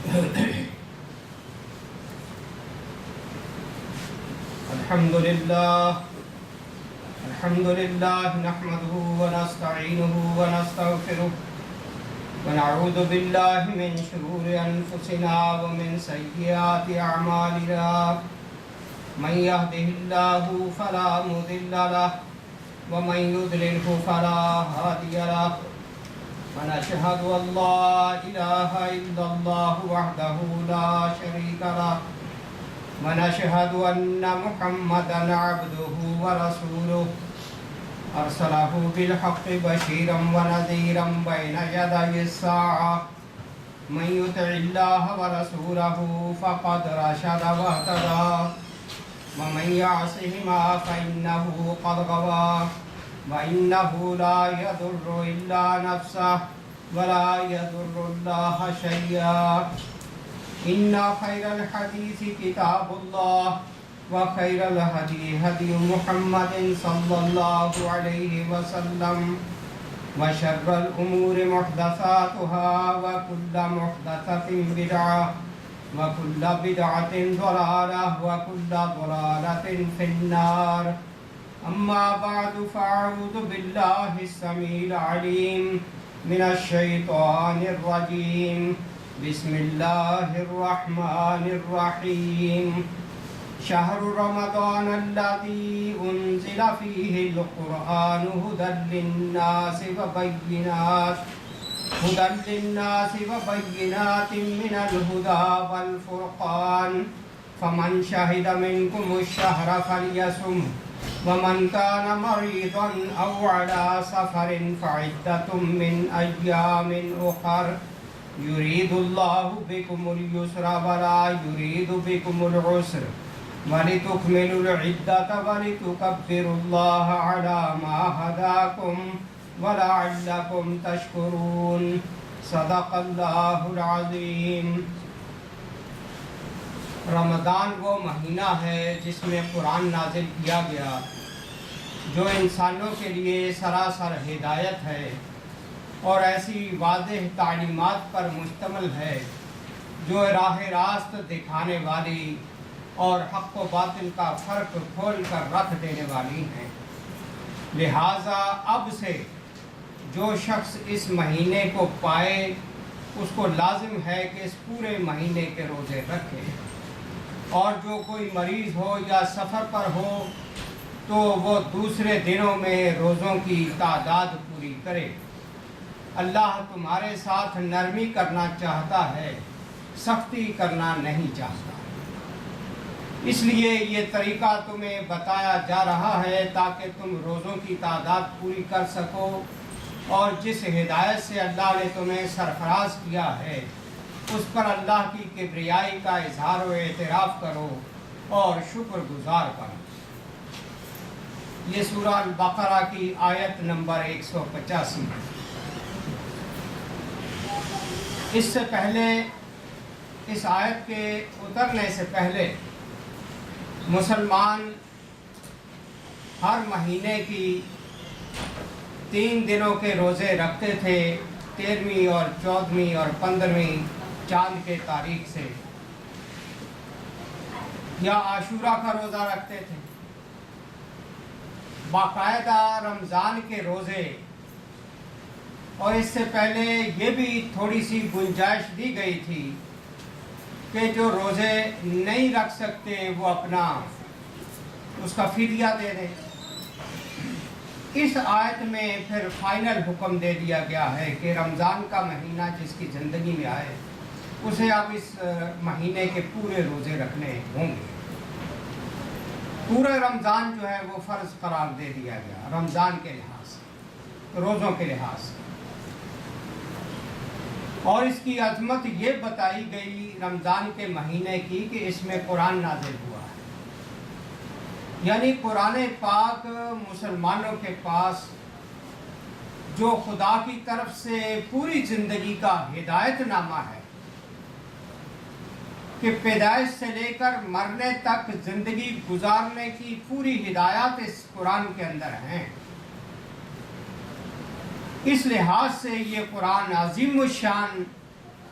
الحمد لله نحمده ونستعينه ونستغفره ونعوذ بالله من شرور أنفسنا ومن سيئات أعمالنا من يهده الله فلا مضل له ومن يضلله فلا هادي له ونشهد أن لا إله إلا الله وحده لا شريك له ونشهد أن محمدا عبده ورسوله أرسله بالحق بشيرا ونذيرا بين يدي الساعة من يطع الله ورسوله فقد رشد واهتدى ومن يعصهما فإنه قد غوى وإنه لا يضر إلا نفسه ولا يضر الله شيئا إن خير الحديث كتاب الله وخير الهدي هدي محمد صلى الله عليه وسلم وشر الأمور محدثاتها وكل محدثة بدعة وكل بدعة ضلالة وكل ضلالة في النار أما بعد فأعوذ بالله السميع العليم من الشيطان الرجيم بسم الله الرحمن الرحيم شهر رمضان الذي أنزل فيه القرآن هدى للناس وبينات من الهدى والفرقان فمن شهد منكم الشهر فليصم ومن كان مريضا أو على سفر فعدة من أيام أخر يريد الله بكم اليسر ولا يريد بكم العسر ولتكملوا العدة ولتكبروا الله على ما هداكم ولعلكم تشكرون صدق اللہ العظیم۔ رمضان وہ مہینہ ہے جس میں قرآن نازل کیا گیا جو انسانوں کے لیے سراسر ہدایت ہے اور ایسی واضح تعلیمات پر مشتمل ہے جو راہ راست دکھانے والی اور حق و باطل کا فرق کھول کر رکھ دینے والی ہیں۔ لہٰذا اب سے جو شخص اس مہینے کو پائے اس کو لازم ہے کہ اس پورے مہینے کے روزے رکھے، اور جو کوئی مریض ہو یا سفر پر ہو تو وہ دوسرے دنوں میں روزوں کی تعداد پوری کرے۔ اللہ تمہارے ساتھ نرمی کرنا چاہتا ہے، سختی کرنا نہیں چاہتا۔ اس لیے یہ طریقہ تمہیں بتایا جا رہا ہے تاکہ تم روزوں کی تعداد پوری کر سکو، اور جس ہدایت سے اللہ نے تمہیں سرفراز کیا ہے اس پر اللہ کی کبریائی کا اظہار و اعتراف کرو اور شکر گزار بنو۔ یہ سورہ البقرہ کی آیت نمبر 185۔ اس سے پہلے، اس آیت کے اترنے سے پہلے مسلمان ہر مہینے کی 3 دنوں کے روزے رکھتے تھے، 13ویں اور 14ویں اور 15ویں چاند کے تاریخ سے، یا عاشورہ کا روزہ رکھتے تھے۔ باقاعدہ رمضان کے روزے، اور اس سے پہلے یہ بھی تھوڑی سی گنجائش دی گئی تھی کہ جو روزے نہیں رکھ سکتے وہ اپنا اس کا فدیہ دے دیں۔ اس آیت میں پھر فائنل حکم دے دیا گیا ہے کہ رمضان کا مہینہ جس کی زندگی میں آئے اسے اب اس مہینے کے پورے روزے رکھنے ہوں گے۔ پورے رمضان جو ہے وہ فرض قرار دے دیا گیا رمضان کے لحاظ سے، روزوں کے لحاظ سے، اور اس کی عظمت یہ بتائی گئی رمضان کے مہینے کی کہ اس میں قرآن نازل ہوا ہے، یعنی قرآن پاک مسلمانوں کے پاس جو خدا کی طرف سے پوری زندگی کا ہدایت نامہ ہے کہ پیدائش سے لے کر مرنے تک زندگی گزارنے کی پوری ہدایات اس قرآن کے اندر ہیں۔ اس لحاظ سے یہ قرآن عظیم الشان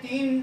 3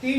3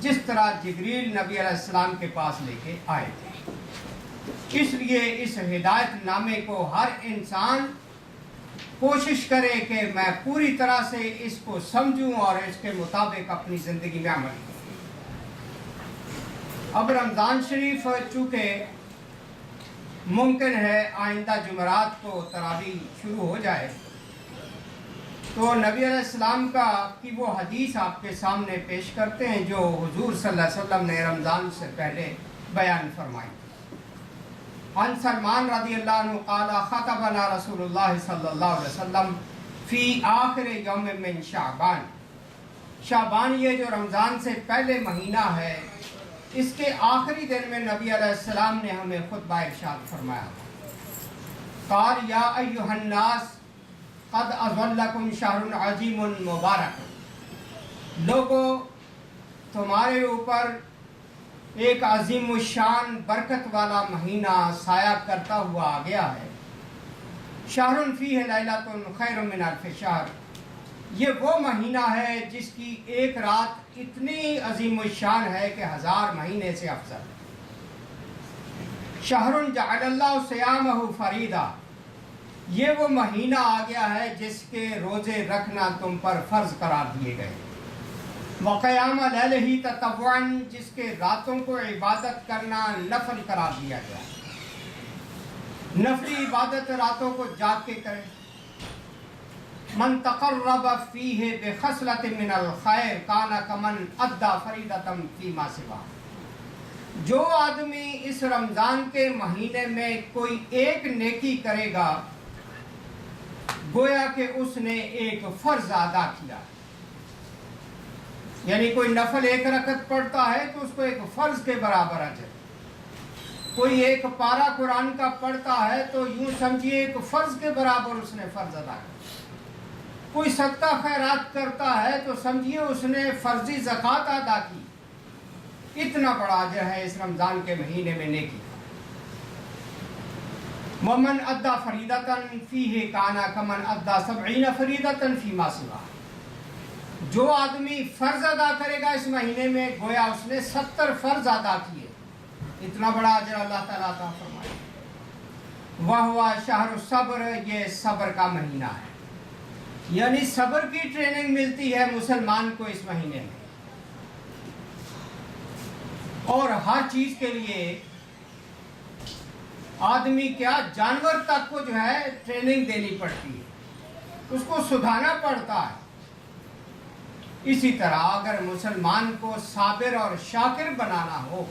جس طرح جبریل نبی علیہ السلام کے پاس لے کے آئے تھے۔ اس لیے اس ہدایت نامے کو ہر انسان کوشش کرے کہ میں پوری طرح سے اس کو سمجھوں اور اس کے مطابق اپنی زندگی میں عمل کروں۔ اب رمضان شریف چونکہ ممکن ہے آئندہ جمعرات کو تراویح شروع ہو جائے، تو نبی علیہ السلام کی وہ حدیث آپ کے سامنے پیش کرتے ہیں جو حضور صلی اللہ علیہ وسلم نے رمضان سے پہلے بیان فرمائی۔ عن سلمان رضی اللہ عنہ قال خطبنا رسول اللہ صلی اللہ علیہ وسلم فی آخر یوم من شعبان۔ شعبان یہ جو رمضان سے پہلے مہینہ ہے، اس کے آخری دن میں نبی علیہ السلام نے ہمیں خطبہ ارشاد فرمایا تھا۔ قال یا ایھا الناس قد اظلکم شہر عظیم مبارک۔ لوگو، تمہارے اوپر ایک عظیم الشان برکت والا مہینہ سایہ کرتا ہوا آ گیا ہے۔ شہر فیہ لیلۃ خیر من الف شہر، یہ وہ مہینہ ہے جس کی ایک رات اتنی عظیم الشان ہے کہ 1000 مہینے سے افضل۔ شہر جعل اللہ صیامہ فریضہ، یہ وہ مہینہ آ گیا ہے جس کے روزے رکھنا تم پر فرض قرار دیے گئے۔ وقیام لیلہ تطوعا، جس کے راتوں کو عبادت کرنا نفل قرار دیا گیا۔ نفلی عبادت راتوں کو جاگ کے کرے۔ من تقرب فیہ بخصلۃ من الخیر کان کمن ادی فریضۃ فیما سوا۔ جو آدمی اس رمضان کے مہینے میں کوئی ایک نیکی کرے گا، گویا کہ اس نے ایک فرض ادا کیا۔ یعنی کوئی نفل ایک رکعت پڑھتا ہے تو اس کو ایک فرض کے برابر اجر، کوئی ایک پارہ قرآن کا پڑھتا ہے تو یوں سمجھیے ایک فرض کے برابر اس نے فرض ادا کیا۔ کوئی صدقہ خیرات کرتا ہے تو سمجھیے اس نے فرضی زکوٰۃ ادا کی۔ اتنا بڑا اجر ہے اس رمضان کے مہینے میں نیکی۔ ومن ادی فریضۃ فیہ کان کمن ادی 70 فریضۃ فیما سوا۔ جو آدمی فرض ادا کرے گا اس مہینے میں، گویا اس نے 70 فرض ادا کیے۔ اتنا بڑا اجر اللہ تعالیٰ عطا فرمائے۔ وہو شہر الصبر، یہ صبر کا مہینہ ہے، یعنی صبر کی ٹریننگ ملتی ہے مسلمان کو اس مہینے میں۔ اور ہر چیز کے لیے آدمی کیا، جانور تک کو جو ہے ٹریننگ دینی پڑتی ہے، اس کو سدھانا پڑتا ہے۔ اسی طرح اگر مسلمان کو صابر اور شاکر بنانا ہو،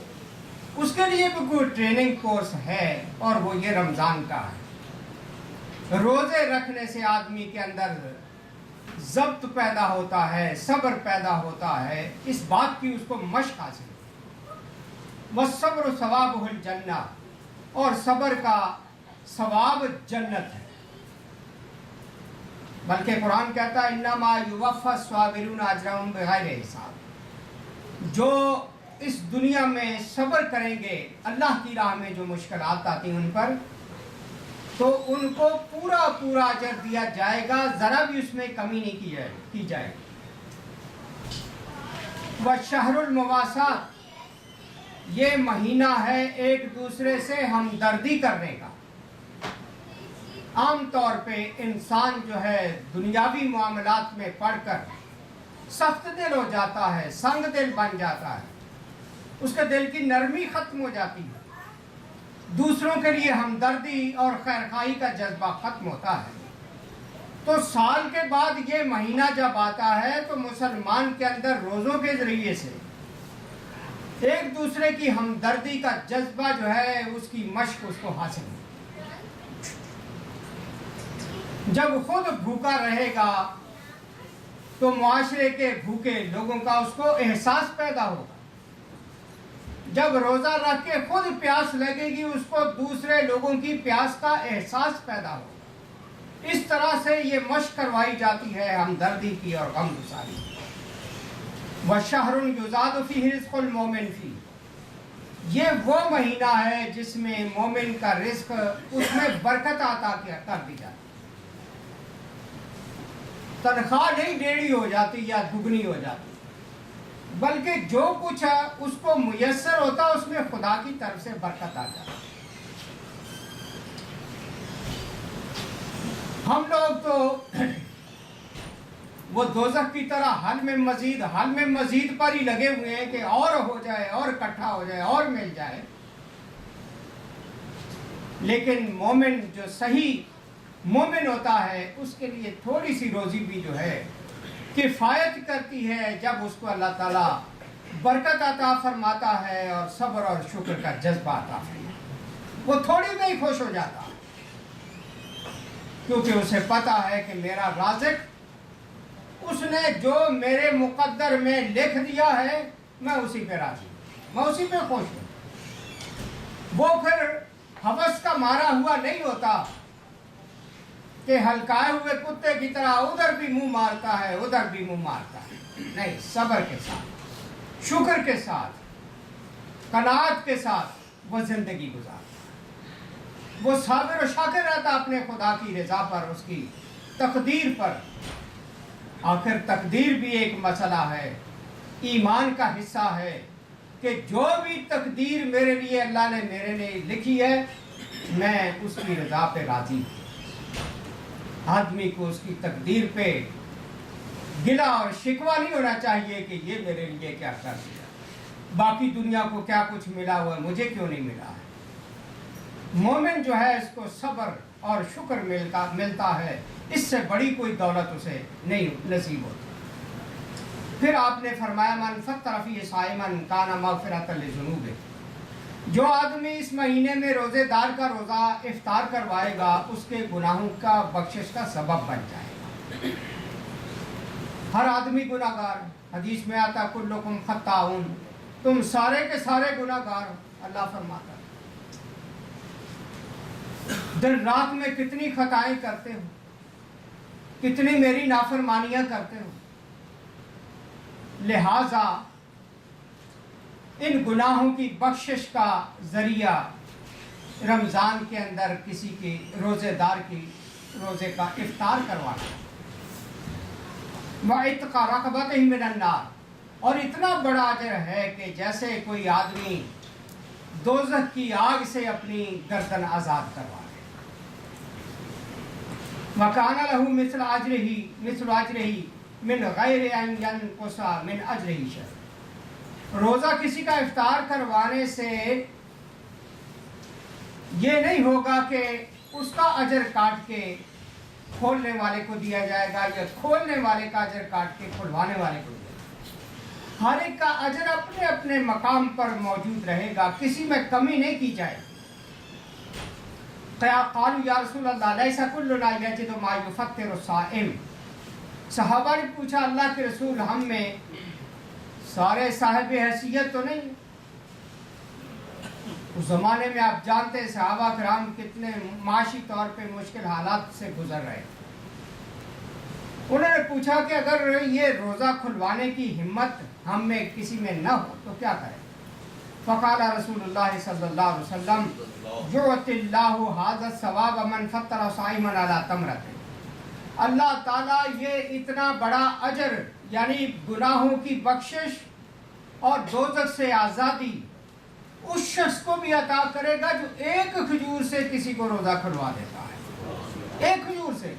اس کے لیے بھی کوئی ٹریننگ کورس ہے، اور وہ یہ رمضان کا ہے۔ روزے رکھنے سے آدمی کے اندر ضبط پیدا ہوتا ہے، صبر پیدا ہوتا ہے، اس بات کی اس کو مشق حاصل ہے۔ والصبر ثوابہ الجنہ، اور صبر کا ثواب جنت ہے۔ بلکہ قرآن کہتا ہے انما یوفی الصابرون اجرهم بغیر حساب۔ جو اس دنیا میں صبر کریں گے، اللہ کی راہ میں جو مشکلات آتی ہیں ان پر، تو ان کو پورا پورا اجر دیا جائے گا، ذرا بھی اس میں کمی نہیں کی جائے گی۔ وشہر المواسات، یہ مہینہ ہے ایک دوسرے سے ہمدردی کرنے کا۔ عام طور پہ انسان جو ہے دنیاوی معاملات میں پڑ کر سخت دل ہو جاتا ہے، سنگ دل بن جاتا ہے، اس کے دل کی نرمی ختم ہو جاتی ہے، دوسروں کے لیے ہمدردی اور خیرخواہی کا جذبہ ختم ہوتا ہے۔ تو سال کے بعد یہ مہینہ جب آتا ہے تو مسلمان کے اندر روزوں کے ذریعے سے ایک دوسرے کی ہمدردی کا جذبہ جو ہے، اس کی مشق اس کو حاصل ہے۔ جب خود بھوکا رہے گا تو معاشرے کے بھوکے لوگوں کا اس کو احساس پیدا ہوگا۔ جب روزہ رکھ کے خود پیاس لگے گی، اس کو دوسرے لوگوں کی پیاس کا احساس پیدا ہوگا۔ اس طرح سے یہ مشق کروائی جاتی ہے ہمدردی کی اور غم گساری کی۔ وشہر یزاد فیہ رزق المومن فیہ، یہ وہ مہینہ ہے جس میں مومن کا رزق، اس میں برکت عطا کر دی جاتی، تنخواہ نہیں ڈیڑھی ہو جاتی یا دگنی ہو جاتی۔ بلکہ جو کچھ اس کو میسر ہوتا اس میں خدا کی طرف سے برکت آ جاتی. ہم لوگ تو وہ دوزخ کی طرح حل میں مزید پر ہی لگے ہوئے ہیں کہ اور ہو جائے اور اکٹھا ہو جائے اور مل جائے. لیکن مومن جو صحیح مومن ہوتا ہے اس کے لیے تھوڑی سی روزی بھی جو ہے کفایت کرتی ہے جب اس کو اللہ تعالیٰ برکت عطا فرماتا ہے اور صبر اور شکر کا جذبہ عطا فرماتا ہے. وہ تھوڑی میں ہی خوش ہو جاتا ہے کیونکہ اسے پتا ہے کہ میرا رازق اس نے جو میرے مقدر میں لکھ دیا ہے میں اسی پہ راضی ہوں, میں اسی پہ خوش ہوں. وہ پھر ہوس کا مارا ہوا نہیں ہوتا کہ ہلکائے ہوئے کتے کی طرح ادھر بھی منہ مارتا ہے ادھر بھی منہ مارتا ہے. نہیں, صبر کے ساتھ, شکر کے ساتھ, قناعت کے ساتھ وہ زندگی گزارتا ہے. وہ صابر و شاکر رہتا اپنے خدا کی رضا پر, اس کی تقدیر پر. آخر تقدیر بھی ایک مسئلہ ہے, ایمان کا حصہ ہے کہ جو بھی تقدیر میرے لیے اللہ نے میرے لیے لکھی ہے میں اس کی رضا پہ راضی ہوں. آدمی کو اس کی تقدیر پہ گلہ اور شکوہ نہیں ہونا چاہیے کہ یہ میرے لیے کیا کر دیا, باقی دنیا کو کیا کچھ ملا ہوا ہے مجھے کیوں نہیں ملا ہے. مومن جو ہے اس کو صبر اور شکر ملتا ہے, اس سے بڑی کوئی دولت اسے نہیں نصیب ہوتی. پھر آپ نے فرمایا من فطر فیہ صائما کان مغفرۃ لذنوبہ, جو آدمی اس مہینے میں روزے دار کا روزہ افطار کروائے گا اس کے گناہوں کا بخشش کا سبب بن جائے گا. ہر آدمی گناہ گار, حدیث میں آتا کلکم خطاؤن, تم سارے کے سارے گناہ گار. اللہ فرماتا دن رات میں کتنی خطائیں کرتے ہو, کتنی میری نافرمانیاں کرتے ہو. لہذا ان گناہوں کی بخشش کا ذریعہ رمضان کے اندر کسی کی روزے دار کی روزے کا افطار کروانا. وَعِتْقَ رَقَبَتِهِ مِنَ النَّارِ, اور اتنا بڑا اجر ہے کہ جیسے کوئی آدمی دوزخ کی آگ سے اپنی گردن آزاد کروا لے. وَكَانَ لَهُ مِثْلُ أَجْرِهِ مِنْ غَيْرِ أَنْ يَنْقُصَ مِنْ أَجْرِهِ شَيْءٌ. روزہ کسی کا افطار کروانے سے یہ نہیں ہوگا کہ اس کا اجر کاٹ کے کھولنے والے کو دیا جائے گا یا کھولنے والے کا اجر کاٹ کے کھلوانے والے کو دیا جائے گا. ہر ایک کا اجر اپنے اپنے مقام پر موجود رہے گا, کسی میں کمی نہیں کی جائے. قالوا یا رسول اللہ لیس کلنا یجد ما یفطر الصائم. صحابہ نے پوچھا اللہ کے رسول ہم میں سارے صاحب حیثیت تو نہیں. اس زمانے میں آپ جانتے ہیں صحابہ کرام کتنے معاشی طور پہ مشکل حالات سے گزر رہے. انہوں نے پوچھا کہ اگر یہ روزہ کھلوانے کی ہمت ہم میں کسی میں نہ ہو تو کیا کریں. فقال رسول اللہ صلی اللہ علیہ وسلم یعطی اللہ ھذا الثواب من فطر صائما علی تمرۃ. اللہ تعالیٰ یہ اتنا بڑا اجر یعنی گناہوں کی بخشش اور دوزخ سے آزادی اس شخص کو بھی عطا کرے گا جو ایک کھجور سے کسی کو روزہ کھلوا دیتا ہے. ایک کھجور سے,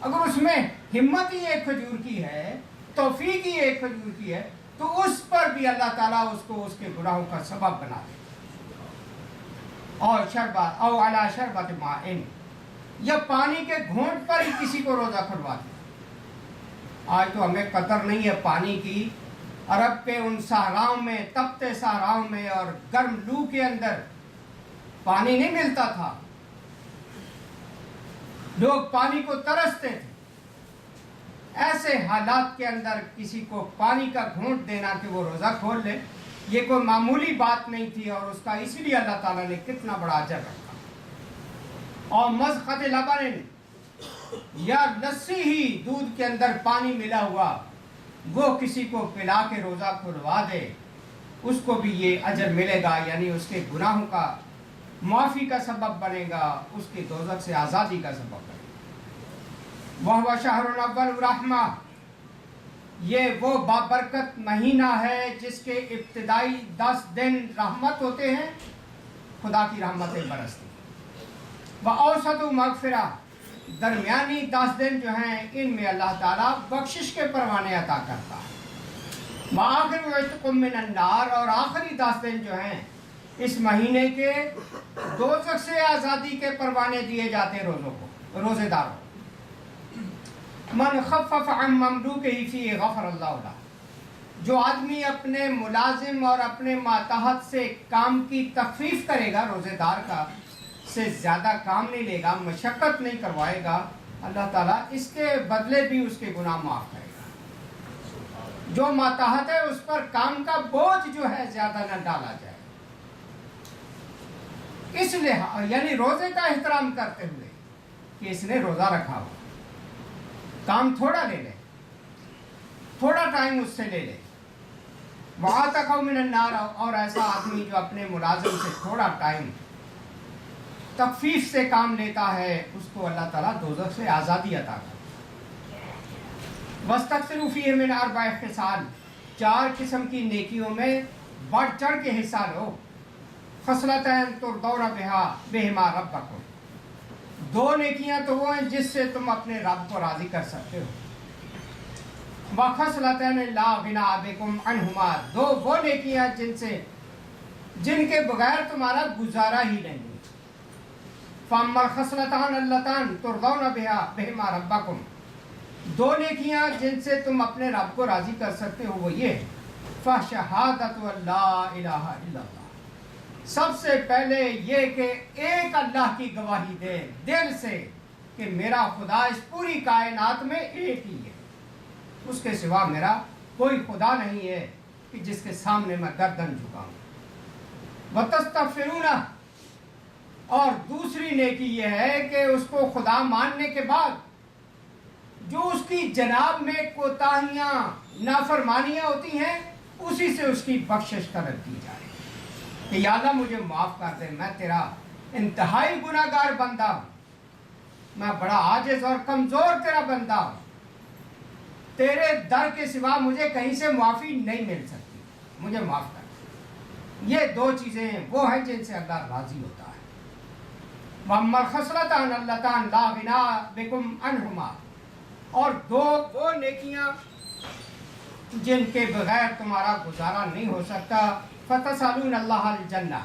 اگر اس میں ہمت ہی ایک کھجور کی ہے, توفیق ہی ایک کھجور کی ہے, تو اس پر بھی اللہ تعالیٰ اس کو اس کے گناہوں کا سبب بنا دے. اور شربت او علی شربت ماء, یا پانی کے گھونٹ پر ہی کسی کو روزہ کھلوا دے. آج تو ہمیں قدر نہیں ہے پانی کی. عرب کے ان صحراؤں میں, تپتے صحراؤں میں اور گرم لو کے اندر پانی نہیں ملتا تھا, لوگ پانی کو ترستے تھے. ایسے حالات کے اندر کسی کو پانی کا گھونٹ دینا کہ وہ روزہ کھول لے, یہ کوئی معمولی بات نہیں تھی, اور اس کا اسی لیے اللہ تعالیٰ نے کتنا بڑا اجر رکھا. اور مزقۃ لبن, یا لسی ہی دودھ کے اندر پانی ملا ہوا, وہ کسی کو پلا کے روزہ کھلوا دے, اس کو بھی یہ اجر ملے گا, یعنی اس کے گناہوں کا معافی کا سبب بنے گا, اس کی دوزخ سے آزادی کا سبب بنے گا. وَهُوَ شَهْرٌ أَوَّلُ رَحْمَةٍ, یہ وہ بابرکت مہینہ ہے جس کے ابتدائی 10 دن رحمت ہوتے ہیں، خدا کی رحمتیں برستی ہیں۔ وَأَوْسَطُ مَغْفِرَةٍ، درمیانی 10 دن جو ہیں ان میں اللہ تعالیٰ بخشش کے پروانے عطا کرتا ہے۔ وَآخِرُ عِتْقٌ مِّنَ النَّارِ، اور آخری 10 دن جو ہیں اس مہینے کے دوزخ سے آزادی کے پروانے دیے جاتے ہیں روزے داروں۔ من خفف عن مملوکہ فی غفر اللہ لہ، جو آدمی اپنے ملازم اور اپنے ماتحت سے کام کی تخفیف کرے گا، روزے دار کا سے زیادہ کام نہیں لے گا، مشقت نہیں کروائے گا، اللہ تعالیٰ اس کے بدلے بھی اس کے گناہ معاف کرے گا۔ جو ماتحت ہے اس پر کام کا بوجھ جو ہے زیادہ نہ ڈالا جائے، اس لحاظ یعنی روزے کا احترام کرتے ہوئے کہ اس نے روزہ رکھا ہو، کام تھوڑا لے لے، تھوڑا ٹائم اس سے لے لے۔ وَعَتَقَهُ مِنَ النَّارِ، اور ایسا آدمی جو اپنے ملازم سے تھوڑا ٹائم تخفیف سے کام لیتا ہے، اس کو اللہ تعالیٰ دوزخ سے آزادی عطا کرتا ہے۔ وَاسْتَكْثِرُوا فِيهِ مِنْ 4 خصال، 4 قسم کی نیکیوں میں بڑھ چڑھ کے حصہ لو۔ خصلتین ترضون بہما ربکم، 2 نیکیاں تو وہ ہیں جس سے تم اپنے رب کو راضی کر سکتے ہو۔ وَخَصْلَتَيْنِ لَا غِنَىٰ بِكُمْ عَنْهُمَا، 2 وہ نیکیاں جن کے بغیر تمہارا گزارا ہی نہیں۔ فَأَمَّا الْخَصْلَتَانِ اللَّتَانِ تُرْضَوْنَ بِهِمَا رَبَّكُمْ، 2 نیکیاں جن سے تم اپنے رب کو راضی کر سکتے ہو وہ یہ، فَشَهَادَةُ أَن لَّا إِلَٰهَ إِلَّا اللَّهُ، سب سے پہلے یہ کہ ایک اللہ کی گواہی دے دل سے کہ میرا خدا اس پوری کائنات میں ایک ہی ہے، اس کے سوا میرا کوئی خدا نہیں ہے کہ جس کے سامنے میں گردن جھکاؤں۔ وَتَسْتَغْفِرُونَ، اور دوسری نیکی یہ ہے کہ اس کو خدا ماننے کے بعد جو اس کی جناب میں کوتاہیاں نافرمانیاں ہوتی ہیں اسی سے اس کی بخشش طلب کی جائے کہ یا اللہ مجھے معاف کر دے، میں تیرا انتہائی گناہ گار بندہ ہوں، میں بڑا عاجز اور کمزور تیرا بندہ ہوں، تیرے در کے سوا مجھے کہیں سے معافی نہیں مل سکتی، مجھے معاف کر دے۔ یہ 2 چیزیں ہیں وہ ہیں جن سے اللہ راضی ہوتا ہے۔ وَأَمَّا الْخَصْلَتَانِ اللَّتَانِ لَا غِنَىٰ بِكُمْ عَنْهُمَا، اور 2 وہ نیکیاں جن کے بغیر تمہارا گزارا نہیں ہو سکتا، فَتَسْأَلُونَ اللَّهَ الْجَنَّةَ،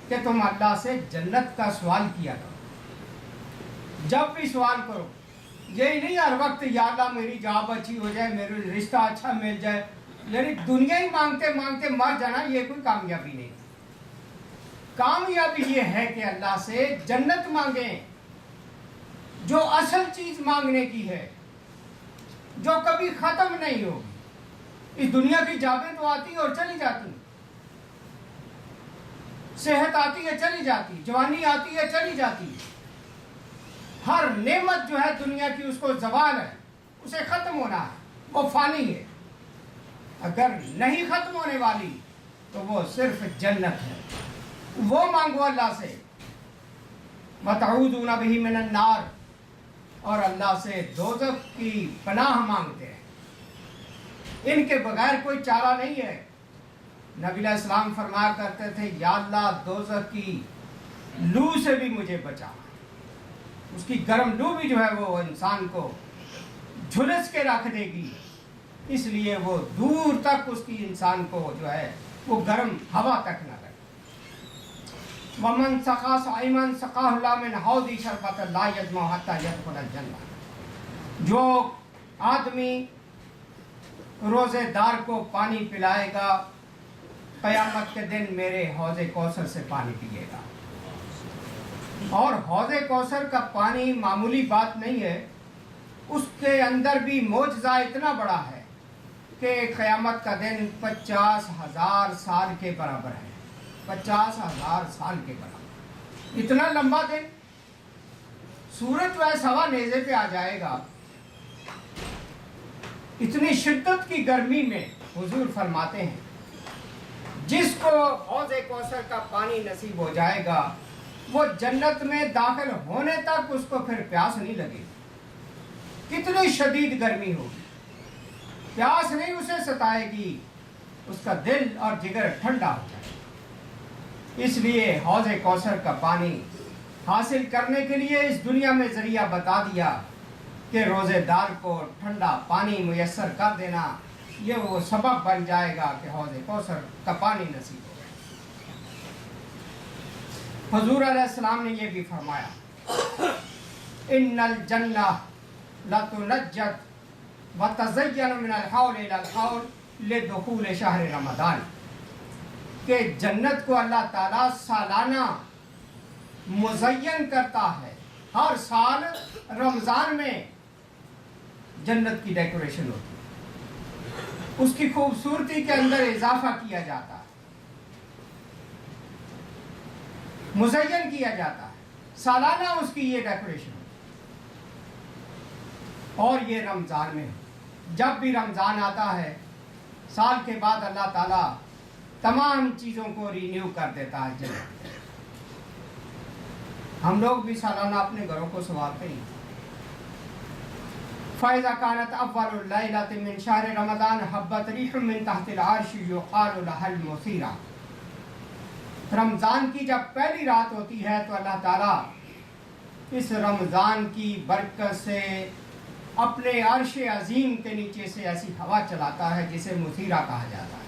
کہ تم اللہ سے جنت کا سوال کیا کرو۔ جب بھی سوال کرو، یہی نہیں ہر وقت یا اللہ میری جاب اچھی ہو جائے، میرے رشتہ اچھا مل جائے، یعنی دنیا ہی مانگتے مانگتے مر جانا، یہ کوئی کامیابی نہیں۔ کامیابی یہ ہے کہ اللہ سے جنت مانگیں، جو اصل چیز مانگنے کی ہے، جو کبھی ختم نہیں ہوگی۔ اس دنیا کی جابیں تو آتی اور چلی جاتی، صحت آتی ہے چلی جاتی، جوانی آتی ہے چلی جاتی، ہر نعمت جو ہے دنیا کی اس کو زوال ہے، اسے ختم ہونا ہے، وہ فانی ہے۔ اگر نہیں ختم ہونے والی تو وہ صرف جنت ہے، وہ مانگو اللہ سے۔ وَتَعُوذُونَ بِهِ مِنَ النَّارِ، اور اللہ سے دوزخ کی پناہ مانگتے ہیں، ان کے بغیر کوئی چارہ نہیں ہے۔ نبی علیہ السلام فرمایا کرتے تھے یا اللہ دوزخ کی لو سے بھی مجھے بچا، اس کی گرم لو بھی جو ہے وہ انسان کو جھلس کے رکھ دے گی، اس لیے وہ دور تک اس کی انسان کو جو ہے وہ گرم ہوا تک نہ لگے۔ وَمَنْ سَقَىٰ صَائِمًا سَقَاهُ اللَّهُ مِنْ حَوْضِهِ شَرْبَةً لَا يَظْمَأُ حَتَّىٰ يَدْخُلَ الْجَنَّةَ، جو آدمی روزے دار کو پانی پلائے گا قیامت کے دن میرے حوض کوثر سے پانی پیے گا۔ اور حوض کوثر کا پانی معمولی بات نہیں ہے، اس کے اندر بھی معجزہ اتنا بڑا ہے کہ قیامت کا دن 50,000 سال کے برابر ہے، 50,000 سال کے برابر، اتنا لمبا دن۔ سورج جو ہے سوا نیزے پہ آ جائے گا، اتنی شدت کی گرمی میں حضور فرماتے ہیں جس کو حوض کوثر کا پانی نصیب ہو جائے گا وہ جنت میں داخل ہونے تک اس کو پھر پیاس نہیں لگے گی، کتنی شدید گرمی ہوگی۔ پیاس نہیں اسے ستائے گی، اس کا دل اور جگر ٹھنڈا ہو جائے گا۔ اس لیے حوض کوثر کا پانی حاصل کرنے کے لیے اس دنیا میں ذریعہ بتا دیا کہ روزے دار کو ٹھنڈا پانی میسر کر دینا، یہ وہ سبب بن جائے گا کہ حوض کوثر کا پانی نصیب ہو۔ حضور علیہ السلام نے یہ بھی فرمایا، ان الجنہ لتنجت وتزین من الحول الى الحول لدخول شہر رمضان، کہ جنت کو اللہ تعالیٰ سالانہ مزین کرتا ہے، ہر سال رمضان میں جنت کی ڈیکوریشن ہوتی ہے، اس کی خوبصورتی کے اندر اضافہ کیا جاتا ہے، مزین کیا جاتا ہے، سالانہ اس کی یہ ڈیکوریشن ہوتی ہے۔ اور یہ رمضان میں جب بھی رمضان آتا ہے، سال کے بعد اللہ تعالیٰ تمام چیزوں کو رینیو کر دیتا ہے جنت۔ ہم لوگ بھی سالانہ اپنے گھروں کو سنوارتے ہیں۔ فَإِذَا كَانَتْ أَوَّلُ اللَّيْلَةِ مِنْ شَهْرِ رَمَضَانَ هَبَّتْ رِيحٌ مِنْ تَحْتِ الْعَرْشِ يُقَالُ لَهَا الْمُثِيرَةُ، رمضان کی جب پہلی رات ہوتی ہے تو اللہ تعالیٰ اس رمضان کی برکت سے اپنے عرش عظیم کے نیچے سے ایسی ہوا چلاتا ہے جسے مثیرہ کہا جاتا ہے۔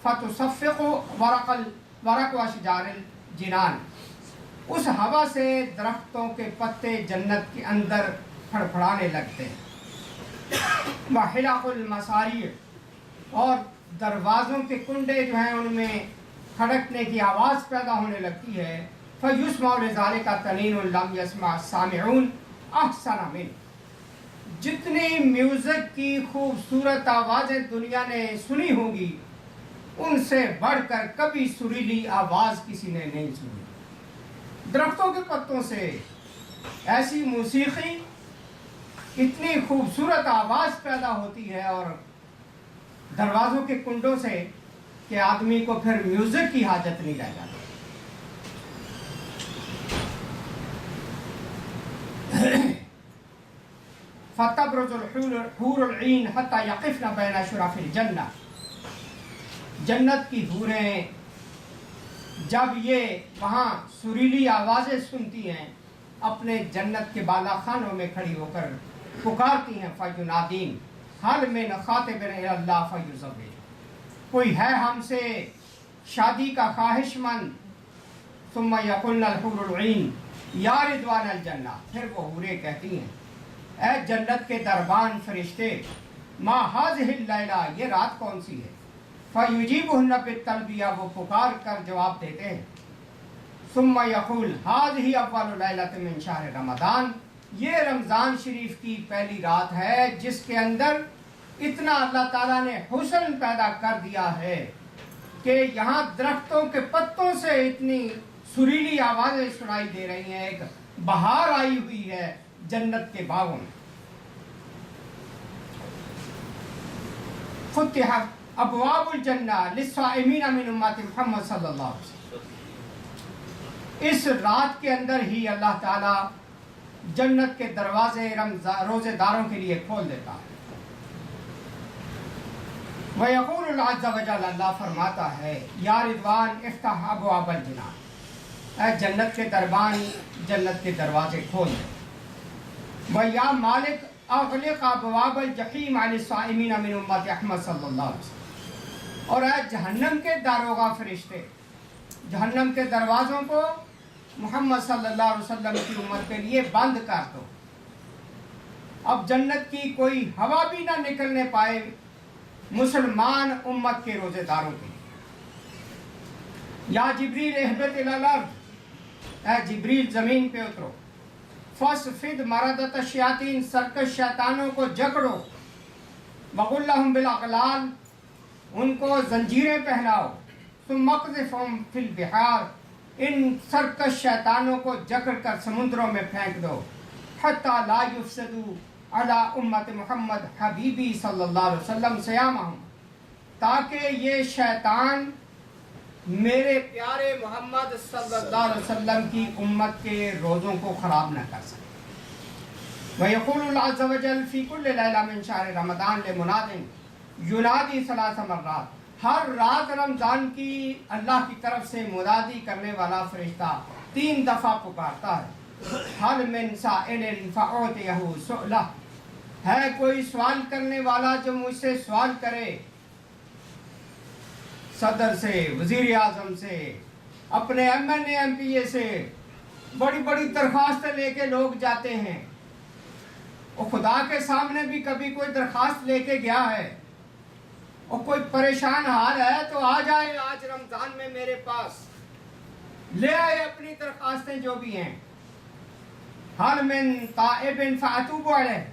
فَتُصَفِّقُ وَرَقُ أَشْجَارِ الْجِنَانِ، اس ہوا سے درختوں کے پتے جنت کے اندر پھڑپھڑانے لگتے ہیں۔ وَحِلَقُ الْمَصَارِعِ، اور دروازوں کے کنڈے جو ہیں ان میں کھڑکنے کی آواز پیدا ہونے لگتی ہے۔ فَيُسْمَعُ لِذَلِكَ تَنِينٌ لَمْ يَسْمَعْ السَّامِعُونَ أَحْسَنَ مِنْهُ، جتنی میوزک کی خوبصورت آوازیں دنیا نے سنی ہوں گی، ان سے بڑھ کر کبھی سریلی آواز کسی نے نہیں سنی۔ درختوں کے پتوں سے ایسی موسیقی، اتنی خوبصورت آواز پیدا ہوتی ہے، اور دروازوں کے کنڈوں سے کہ آدمی کو پھر میوزک کی حاجت نہیں رہ جاتی۔ فَتَبْرُزُ الْحُورُ الْعِينُ حَتَّى يَقِفْنَ بَيْنَ شُرَفِ الْجَنَّةِ، جنت کی حوریں جب یہ وہاں سریلی آوازیں سنتی ہیں، اپنے جنت کے بالا خانوں میں کھڑی ہو کر پکارتی ہیں، فَيُنَادِينَ هَلْ مِنْ خَاطِبٍ إِلَى اللَّهِ فَيُزَوِّجُ، کوئی ہے ہم سے شادی کا خواہش مند؟ ثُمَّ يَقُلْنَ الْحُورُ الْعِينُ يَا رِضْوَانَ الْجَنَّةِ، پھر وہ حوریں کہتی ہیں، اے جنت کے دربان فرشتے، ما هذه الليلة، یہ رات کون سی ہے؟ فَيُجِيبُهُنَّ بِالتَّلْبِيَةِ، وہ پکار کر جواب دیتے ہیں۔ ثُمَّ يَقُولُ هذه أول ليلة من شهر رمضان، یہ رمضان شریف کی پہلی رات ہے جس کے اندر اتنا اللہ تعالیٰ نے حسن پیدا کر دیا ہے کہ یہاں درختوں کے پتوں سے اتنی سریلی آوازیں سنائی دے رہی ہیں، ایک بہار آئی ہوئی ہے جنت کے باغوں میں۔ فتحت ابواب الجنہ للصائمین من امت محمد صلی اللہ علیہ وسلم، اس رات کے اندر ہی اللہ تعالیٰ جنت کے دروازے روزے داروں کے لیے کھول دیتا ہے۔ وَيَقُولُ عَزَّ وَجَلَّ، اللہ فرماتا ہے، یا رضوان افتح ابواب الجنان، اے جنت کے دربان جنت کے دروازے کھول دے۔ وَيَا مالک اغلق ابواب الجحیم علی الصائمین من امت احمد صلی اللہ علیہ وسلم، اور اے جہنم کے داروغہ فرشتے، جہنم کے دروازوں کو محمد صلی اللہ علیہ وسلم کی امت کے لیے بند کر دو، اب جنت کی کوئی ہوا بھی نہ نکلنے پائے مسلمان امت کے روزے داروں کے لیے۔ یا جبریل اہبط الی الارض، اے جبریل زمین پہ اترو، فَاسْفِدْ مَرَدَةَ الشَّيَاطِينَ، سرکش شیطانوں کو جکڑو، وَغُلَّهُمْ بِالْأَغْلَالِ، ان کو زنجیریں پہناؤ، ثُمَّ اقْذِفْهُمْ فِي الْبِحَارِ، ان سرکش شیطانوں کو جکڑ کر سمندروں میں پھینک دو، حَتَّى لَا يُفْسِدُوا عَلَىٰ أُمَّةِ محمد حبیبی صلی اللہ علیہ وسلم صِيَامَهُمْ، تاکہ یہ شیطان میرے پیارے محمد صلی اللہ علیہ وسلم کی امت کے روزوں کو خراب نہ کر سکے۔ وَيَقُولُ اللَّهُ عَزَّ وَجَلَّ فِي كُلِّ لَيْلَةٍ مِنْ شَهْرِ رَمَضَانَ لِمُنَادٍ يُنَادِي ثَلَاثَ مَرَّاتٍ، ہر رات رمضان کی اللہ کی طرف سے منادی کرنے والا فرشتہ 3 دفعہ پکارتا ہے، هَلْ مِنْ سَائِلٍ فَأُعْطِيَهُ سُؤْلَهُ، ہے کوئی سوال کرنے والا جو مجھ سے سوال کرے۔ صدر سے، وزیر اعظم سے، اپنے M N A M P A سے بڑی بڑی درخواستیں لے کے لوگ جاتے ہیں، اور خدا کے سامنے بھی کبھی کوئی درخواست لے کے گیا ہے اور کوئی پریشان حال ہے تو آ جائے آج رمضان میں میرے پاس، لے آئے اپنی درخواستیں جو بھی ہیں۔ حل من تائب فاتوب علیہ،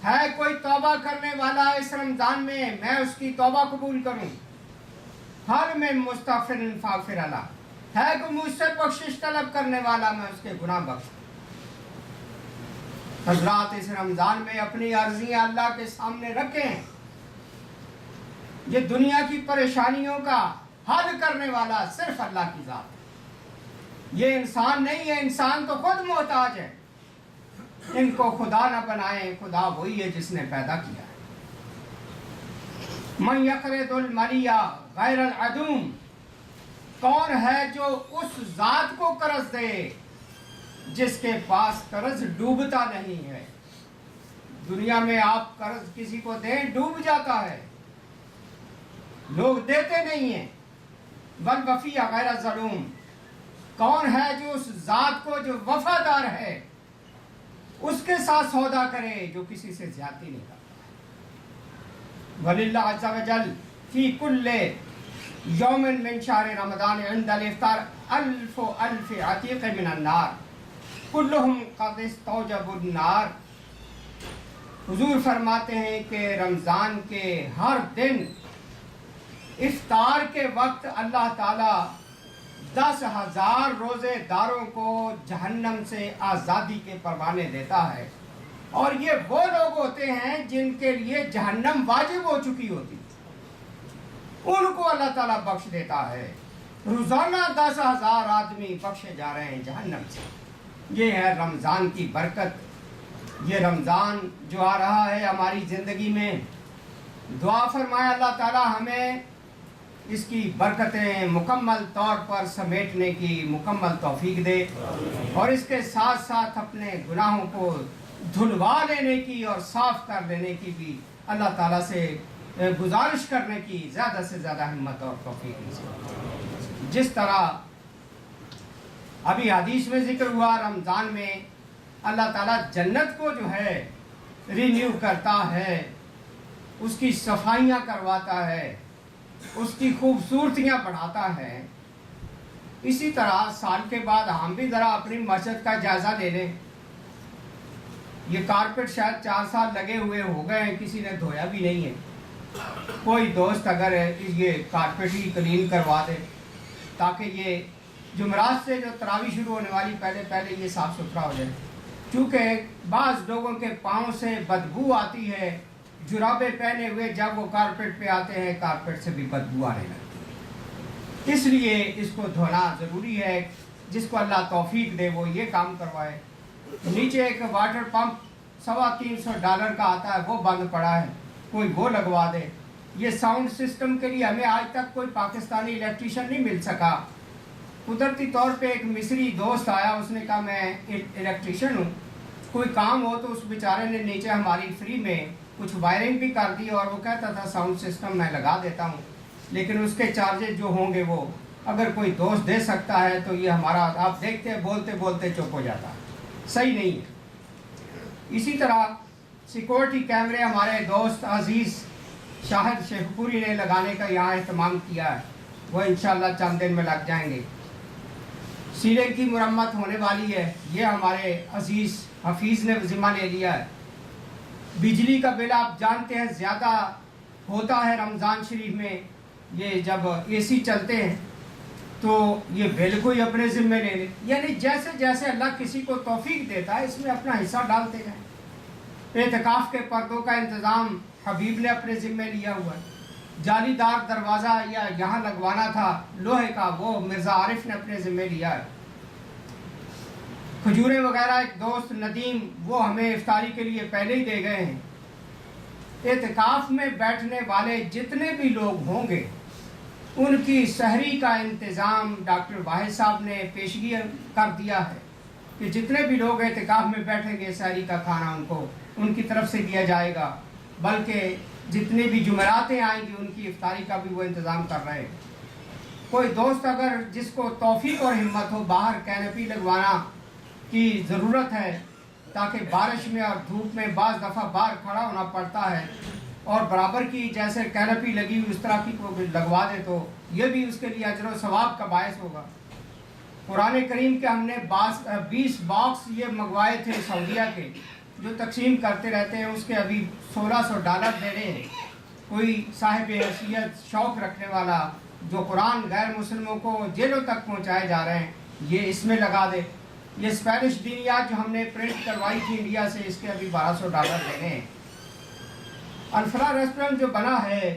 ہے کوئی توبہ کرنے والا اس رمضان میں اس کی توبہ قبول کروں۔ حل من مستغفر فاغفر لہ، ہے کوئی مجھ سے بخشش طلب کرنے والا، میں اس کے گناہ بخشوں۔ حضرات اس رمضان میں اپنی عرضیاں اللہ کے سامنے رکھیں، یہ دنیا کی پریشانیوں کا حل کرنے والا صرف اللہ کی ذات ہے، یہ انسان نہیں ہے، انسان تو خود محتاج ہے، ان کو خدا نہ بنائیں، خدا وہی ہے جس نے پیدا کیا ہے۔ من یقرض الملی غیر العدوم، کون ہے جو اس ذات کو قرض دے جس کے پاس قرض ڈوبتا نہیں ہے۔ دنیا میں آپ قرض کسی کو دیں ڈوب جاتا ہے، لوگ دیتے نہیں ہیں۔ والوفی غیر ظلوم، کون ہے جو اس ذات کو جو وفادار ہے اس کے ساتھ سودا کرے جو کسی سے زیادتی نہیں کرتا۔ وَلِلَّهِ عَزَّ وَجَلَّ فِي كُلِّ يَوْمٍ مِّن شَهْرِ رَمَضَانِ عِنْدَ الْإِفْطَارِ أَلْفُ عَتِيقٍ مِّنَ النَّارِ كُلُّهُمْ قَدْ اسْتَوْجَبُوا النَّارَ۔ حضور فرماتے ہیں کہ رمضان کے ہر دن افطار کے وقت اللہ تعالیٰ 10,000 روزے داروں کو جہنم سے آزادی کے پروانے دیتا ہے، اور یہ وہ لوگ ہوتے ہیں جن کے لیے جہنم واجب ہو چکی ہوتی، ان کو اللہ تعالیٰ بخش دیتا ہے۔ روزانہ 10,000 آدمی بخشے جا رہے ہیں جہنم سے۔ یہ ہے رمضان کی برکت، یہ رمضان جو آ رہا ہے ہماری زندگی میں، دعا فرمائے اللہ تعالیٰ ہمیں اس کی برکتیں مکمل طور پر سمیٹنے کی مکمل توفیق دے، اور اس کے ساتھ ساتھ اپنے گناہوں کو دھلوا لینے کی اور صاف کر لینے کی بھی اللہ تعالیٰ سے گزارش کرنے کی زیادہ سے زیادہ ہمت اور توفیق دے۔ جس طرح ابھی حدیث میں ذکر ہوا، رمضان میں اللہ تعالیٰ جنت کو جو ہے رینیو کرتا ہے، اس کی صفائیاں کرواتا ہے، اس کی خوبصورتیاں بڑھاتا ہے، اسی طرح سال کے بعد ہم بھی ذرا اپنی مسجد کا جائزہ لے لیں۔ یہ کارپیٹ شاید 4 سال لگے ہوئے ہو گئے ہیں، کسی نے دھویا بھی نہیں ہے۔ کوئی دوست اگر یہ کارپیٹ ہی کلین کروا دے تاکہ یہ جمعرات سے جو تراویح شروع ہونے والی پہلے یہ صاف ستھرا ہو جائے، چونکہ بعض لوگوں کے پاؤں سے بدبو آتی ہے، جرابے پہنے ہوئے جب وہ کارپیٹ پہ آتے ہیں کارپیٹ سے بھی بدبو آنے لگتی ہے، اس لیے اس کو دھونا ضروری ہے۔ جس کو اللہ توفیق دے وہ یہ کام کروائے۔ نیچے ایک واٹر پمپ $350 کا آتا ہے، وہ بند پڑا ہے، کوئی وہ لگوا دے۔ یہ ساؤنڈ سسٹم کے لیے ہمیں آج تک کوئی پاکستانی الیکٹریشین نہیں مل سکا۔ قدرتی طور پہ ایک مصری دوست آیا، اس نے کہا میں الیکٹریشین ہوں، کوئی کام ہو تو اس بیچارے نے نیچے ہماری فری میں کچھ وائرنگ بھی کر دی، اور وہ کہتا تھا ساؤنڈ سسٹم میں لگا دیتا ہوں، لیکن اس کے چارجز جو ہوں گے وہ اگر کوئی دوست دے سکتا ہے تو یہ ہمارا، آپ دیکھتے بولتے بولتے چپ ہو جاتا ہے، صحیح نہیں ہے۔ اسی طرح سیکورٹی کیمرے ہمارے دوست عزیز شاہد شیخ پوری نے لگانے کا یہاں اہتمام کیا ہے، وہ انشاءاللہ چند دن میں لگ جائیں گے۔ سیلنگ کی مرمت ہونے والی ہے، یہ ہمارے عزیز حفیظ نے ذمہ لے لیا ہے۔ بجلی کا بل آپ جانتے ہیں زیادہ ہوتا ہے رمضان شریف میں، یہ جب اے سی چلتے ہیں تو یہ بل کو ہی اپنے ذمہ لے لیں، یعنی جیسے جیسے اللہ کسی کو توفیق دیتا ہے اس میں اپنا حصہ ڈالتے جائیں۔ اعتکاف کے پردوں کا انتظام حبیب نے اپنے ذمہ لیا ہوا ہے، جالی دار دروازہ یا یہاں لگوانا تھا لوہے کا، وہ مرزا عارف نے اپنے ذمہ لیا ہے۔ کھجوریں وغیرہ ایک دوست ندیم وہ ہمیں افطاری کے لیے پہلے ہی دے گئے ہیں۔ اعتکاف میں بیٹھنے والے جتنے بھی لوگ ہوں گے ان کی سحری کا انتظام ڈاکٹر واحد صاحب نے پیشگی کر دیا ہے کہ جتنے بھی لوگ اعتکاف میں بیٹھیں گے سحری کا کھانا ان کی طرف سے دیا جائے گا، بلکہ جتنے بھی جمعراتیں آئیں گی ان کی افطاری کا بھی وہ انتظام کر رہے ہیں۔ کوئی دوست اگر جس کو توفیق اور ہمت ہو باہر کینپی لگوانا کی ضرورت ہے تاکہ بارش میں اور دھوپ میں بعض دفعہ باہر کھڑا ہونا پڑتا ہے اور برابر کی جیسے کینپی لگی ہوئی اس طرح کی کو لگوا دے تو یہ بھی اس کے لیے اجر و ثواب کا باعث ہوگا۔ قرآن کریم کے ہم نے 20 باکس یہ منگوائے تھے سعودیہ کے جو تقسیم کرتے رہتے ہیں، اس کے ابھی $1600 دے رہے ہیں۔ کوئی صاحب حیثیت شوق رکھنے والا جو قرآن غیر مسلموں کو جیلوں تک پہنچائے جا رہے ہیں یہ اس میں لگا دے۔ یہ اسپینش دینیات جو ہم نے پرنٹ کروائی تھی انڈیا سے اس کے ابھی $1200 دینے ہیں۔ الفلاح ریسٹورنٹ جو بنا ہے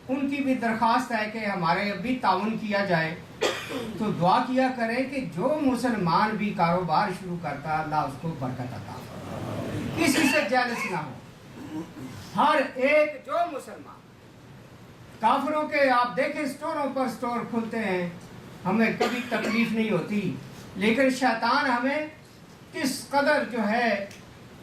ان کی بھی درخواست ہے کہ ہمارے ابھی تعاون کیا جائے، تو دعا کیا کریں کہ جو مسلمان بھی کاروبار شروع کرتا ہے اللہ اس کو برکت عطا فرمائے، کسی سے جیلس نہ ہو۔ ہر ایک جو مسلمان کافروں کے آپ دیکھیں سٹوروں پر سٹور کھلتے ہیں ہمیں کبھی تکلیف نہیں ہوتی، لیکن شیطان ہمیں کس قدر جو ہے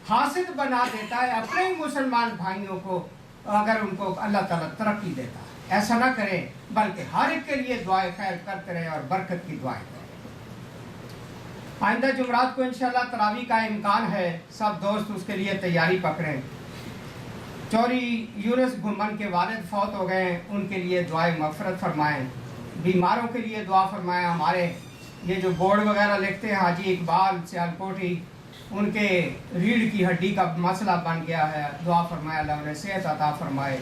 حاسد بنا دیتا ہے اپنے ہی مسلمان بھائیوں کو، اگر ان کو اللہ تعالیٰ ترقی دیتا ہے۔ ایسا نہ کریں بلکہ ہر ایک کے لیے دعائیں خیر کرتے رہیں اور برکت کی دعائیں کریں۔ آئندہ جمعرات کو انشاءاللہ تراویح کا امکان ہے، سب دوست اس کے لیے تیاری پکڑیں۔ چوری یونس گھمن کے والد فوت ہو گئے ہیں، ان کے لیے دعائیں مغفرت فرمائیں، بیماروں کے لیے دعا فرمائیں۔ ہمارے یہ جو بورڈ وغیرہ لکھتے ہیں حاجی اقبال سیالکوٹی، ان کے ریڑھ کی ہڈی کا مسئلہ بن گیا ہے، دعا فرمائے اللہ انہیں صحت عطا فرمائے۔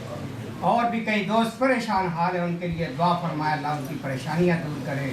اور بھی کئی دوست پریشان حال ہیں ان کے لیے دعا فرمائے اللہ ان کی پریشانیاں دور کرے۔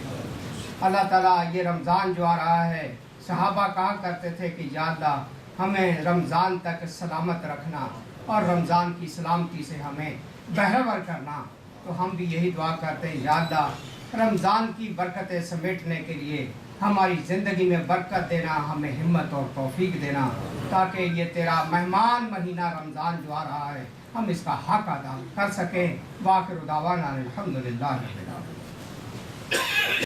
اللہ تعالیٰ یہ رمضان جو آ رہا ہے صحابہ کہا کرتے تھے کہ یا اللہ ہمیں رمضان تک سلامت رکھنا اور رمضان کی سلامتی سے ہمیں بہرور کرنا، تو ہم بھی یہی دعا کرتے ہیں یا اللہ رمضان کی برکتیں سمیٹنے کے لیے ہماری زندگی میں برکت دینا، ہمیں ہمت اور توفیق دینا تاکہ یہ تیرا مہمان مہینہ رمضان جو آ رہا ہے ہم اس کا حق ادا کر سکیں۔ وآخر دعوانا الحمدللہ رب العالمین۔